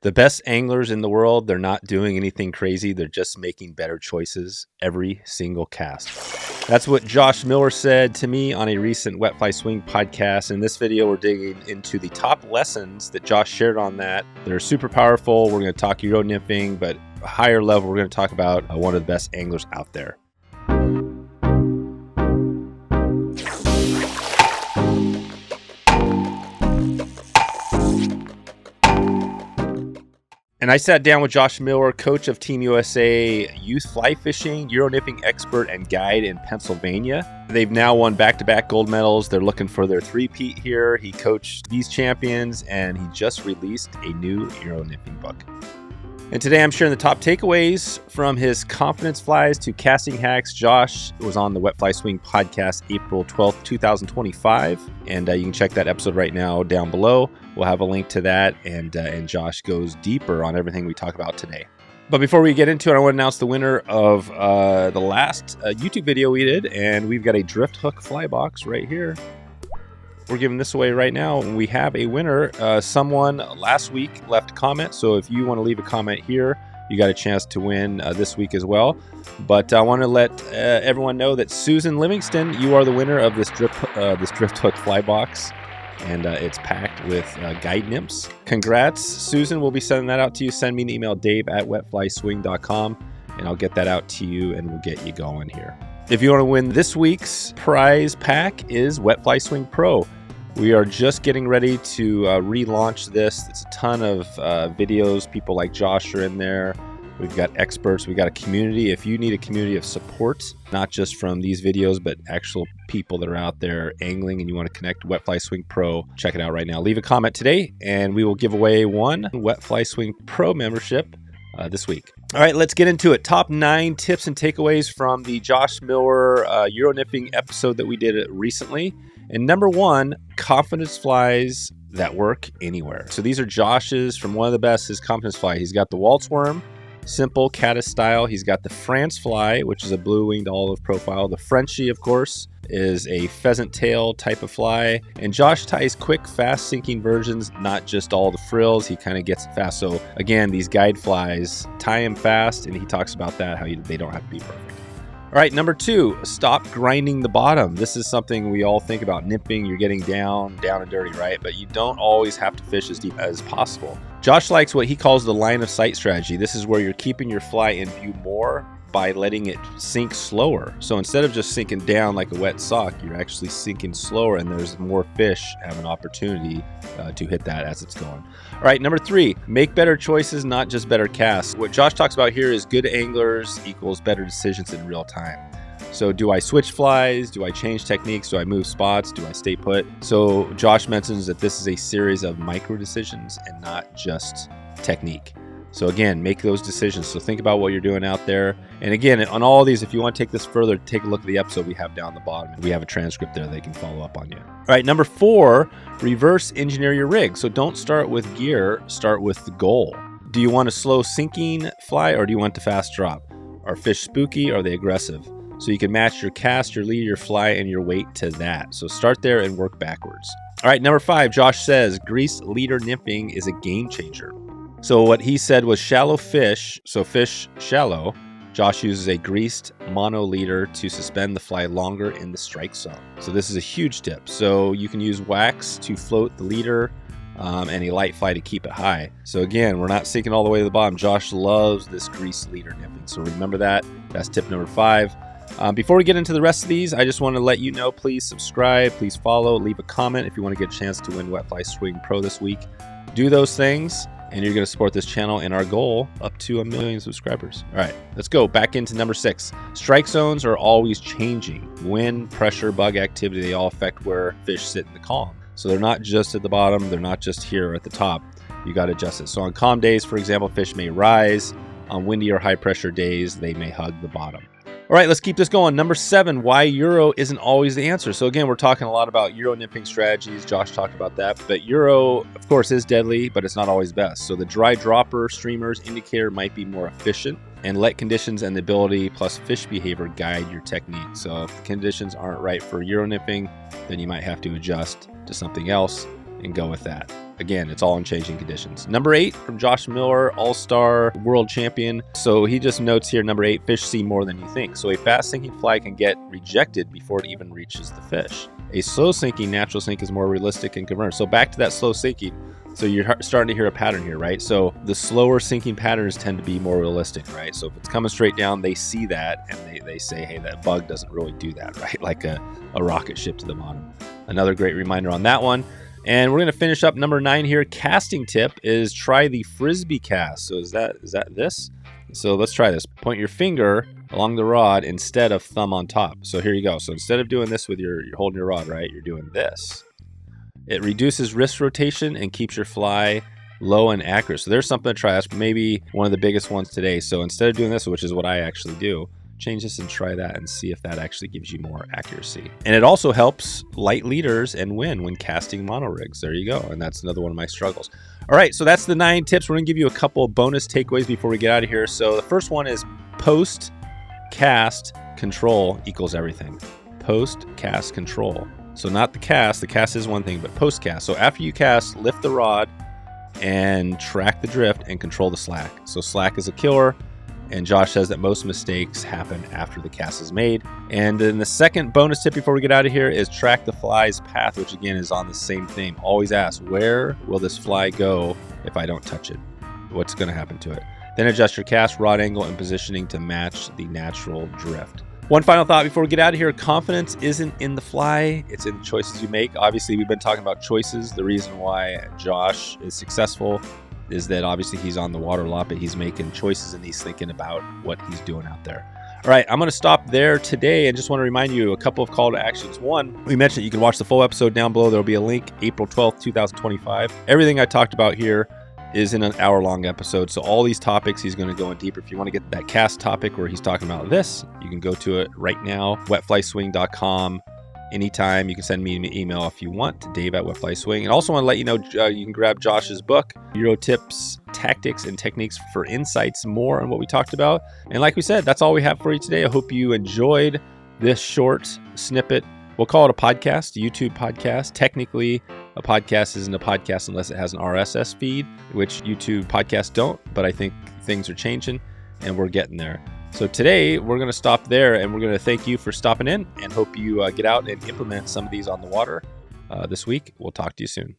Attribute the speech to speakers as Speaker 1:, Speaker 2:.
Speaker 1: The best anglers in the world, they're not doing anything crazy. They're just making better choices every single cast. That's what Josh Miller said to me on a recent Wet Fly Swing podcast. In this video, we're digging into the top lessons that Josh shared on that. They're super powerful. We're going to talk Euro nymphing, but a higher level, we're going to talk about one of the best anglers out there. And I sat down with Josh Miller, coach of Team USA youth fly fishing, Euro nymphing expert, and guide in Pennsylvania. They've now won back-to-back gold medals. They're looking for their three-peat here. He coached these champions, and he just released a new Euro nymphing book. And today I'm sharing the top takeaways from his confidence flies to casting hacks. Josh was on the Wet Fly Swing podcast April 12th, 2025. And you can check that episode right now down below. We'll have a link to that. And Josh goes deeper on everything we talk about today. But before we get into it, I want to announce the winner of the last YouTube video we did. And we've got a drift hook fly box right here. We're giving this away right now. We have a winner. Someone last week left a comment. So if you want to leave a comment here, you got a chance to win this week as well. But I want to let everyone know that Susan Livingston, you are the winner of this drift hook fly box. And it's packed with guide nymphs. Congrats, Susan. We'll be sending that out to you. Send me an email, dave@wetflyswing.com, and I'll get that out to you and we'll get you going here. If you want to win this week's prize pack is Wet Fly Swing Pro. We are just getting ready to relaunch this. It's a ton of videos. People like Josh are in there. We've got experts. We've got a community. If you need a community of support, not just from these videos, but actual people that are out there angling and you want to connect Wet Fly Swing Pro, check it out right now. Leave a comment today and we will give away one Wet Fly Swing Pro membership this week. All right, let's get into it. Top 9 tips and takeaways from the Josh Miller Euro nymphing episode that we did recently. And number 1, confidence flies that work anywhere. So these are Josh's from one of the best, his confidence fly. He's got the waltz worm, simple caddis style. He's got the France fly, which is a blue-winged olive profile. The Frenchie, of course, is a pheasant tail type of fly. And Josh ties quick, fast sinking versions, not just all the frills. He kind of gets it fast. So again, these guide flies tie him fast, and he talks about that, how they don't have to be perfect. All right, number 2, stop grinding the bottom. This is something we all think about nymphing. You're getting down and dirty, right? But you don't always have to fish as deep as possible. Josh likes what he calls the line of sight strategy. This is where you're keeping your fly in view more by letting it sink slower. So instead of just sinking down like a wet sock, you're actually sinking slower, and there's more fish have an opportunity to hit that as it's going. All right, number 3, make better choices, not just better casts. What Josh talks about here is good anglers equals better decisions in real time. So do I switch flies? Do I change techniques? Do I move spots? Do I stay put? So Josh mentions that this is a series of micro decisions and not just technique. So again, make those decisions. So think about what you're doing out there. And again, on all of these, if you want to take this further, take a look at the episode we have down the bottom. We have a transcript there they can follow up on you. All right, number 4, reverse engineer your rig. So don't start with gear, start with the goal. Do you want a slow sinking fly or do you want the fast drop? Are fish spooky or are they aggressive? So you can match your cast, your lead, your fly, and your weight to that. So start there and work backwards. All right, number 5, Josh says, grease leader nymphing is a game changer. So what he said was shallow fish, so fish shallow, Josh uses a greased mono leader to suspend the fly longer in the strike zone. So this is a huge tip. So you can use wax to float the leader and a light fly to keep it high. So again, we're not sinking all the way to the bottom. Josh loves this greased leader nymphing. So remember that. That's tip number 5. Before we get into the rest of these, I just want to let you know, please subscribe, please follow, leave a comment if you want to get a chance to win Wet Fly Swing Pro this week. Do those things, and you're going to support this channel and our goal up to 1 million subscribers. All right, let's go back into number 6. Strike zones are always changing. Wind, pressure, bug activity, they all affect where fish sit in the calm. So they're not just at the bottom, they're not just here at the top. You got to adjust it. So on calm days, for example, fish may rise. On windy or high pressure days, they may hug the bottom. All right, let's keep this going. Number 7, why Euro isn't always the answer. So again, we're talking a lot about Euro nymphing strategies. Josh talked about that. But Euro, of course, is deadly, but it's not always best. So the dry dropper, streamers, indicator might be more efficient. And let conditions and the ability plus fish behavior guide your technique. So if the conditions aren't right for Euro nymphing, then you might have to adjust to something else. and go with that. Again, it's all in changing conditions. Number 8 from Josh Miller, all-star world champion. So he just notes here, number 8, fish see more than you think. So a fast-sinking fly can get rejected before it even reaches the fish. A slow-sinking natural sink is more realistic and convergent. So back to that slow sinking. So you're starting to hear a pattern here, right? So the slower sinking patterns tend to be more realistic, right? So if it's coming straight down, they see that and they say, hey, that bug doesn't really do that, right? Like a rocket ship to the bottom. Another great reminder on that one. And we're going to finish up number 9 here. Casting tip is try the frisbee cast. So is that this? So let's try this. Point your finger along the rod instead of thumb on top. So here you go. So instead of doing this with you're holding your rod, right? You're doing this. It reduces wrist rotation and keeps your fly low and accurate. So there's something to try. That's maybe one of the biggest ones today. So instead of doing this, which is what I actually do, change this and try that and see if that actually gives you more accuracy. And it also helps light leaders and win when casting mono rigs. There you go. And that's another one of my struggles. All right, so that's the 9 tips. We're going to give you a couple of bonus takeaways before we get out of here. So the first one is post cast control equals everything. Post cast control. So not the cast is one thing, but post cast. So after you cast, lift the rod and track the drift and control the slack. So slack is a killer. And Josh says that most mistakes happen after the cast is made. And then the second bonus tip before we get out of here is track the fly's path, which again is on the same theme. Always ask, where will this fly go if I don't touch it? What's going to happen to it? Then adjust your cast, rod angle, and positioning to match the natural drift. One final thought before we get out of here. Confidence isn't in the fly, it's in the choices you make. Obviously, we've been talking about choices. The reason why Josh is successful is that obviously he's on the water a lot, but he's making choices and he's thinking about what he's doing out there. All right, I'm going to stop there today and just want to remind you a couple of call to actions. One, we mentioned you can watch the full episode down below. There'll be a link, April 12th, 2025. Everything I talked about here is in an hour-long episode. So all these topics, he's going to go in deeper. If you want to get that cast topic where he's talking about this, you can go to it right now, wetflyswing.com. Anytime. You can send me an email if you want to Dave@wetflyswing. And also want to let you know you can grab Josh's book, Euro Tips, Tactics, and Techniques for Insights, more on what we talked about. And like we said, that's all we have for you today. I hope you enjoyed this short snippet. We'll call it a podcast, a YouTube podcast. Technically, a podcast isn't a podcast unless it has an RSS feed, which YouTube podcasts don't. But I think things are changing and we're getting there. So today we're going to stop there and we're going to thank you for stopping in and hope you get out and implement some of these on the water this week. We'll talk to you soon.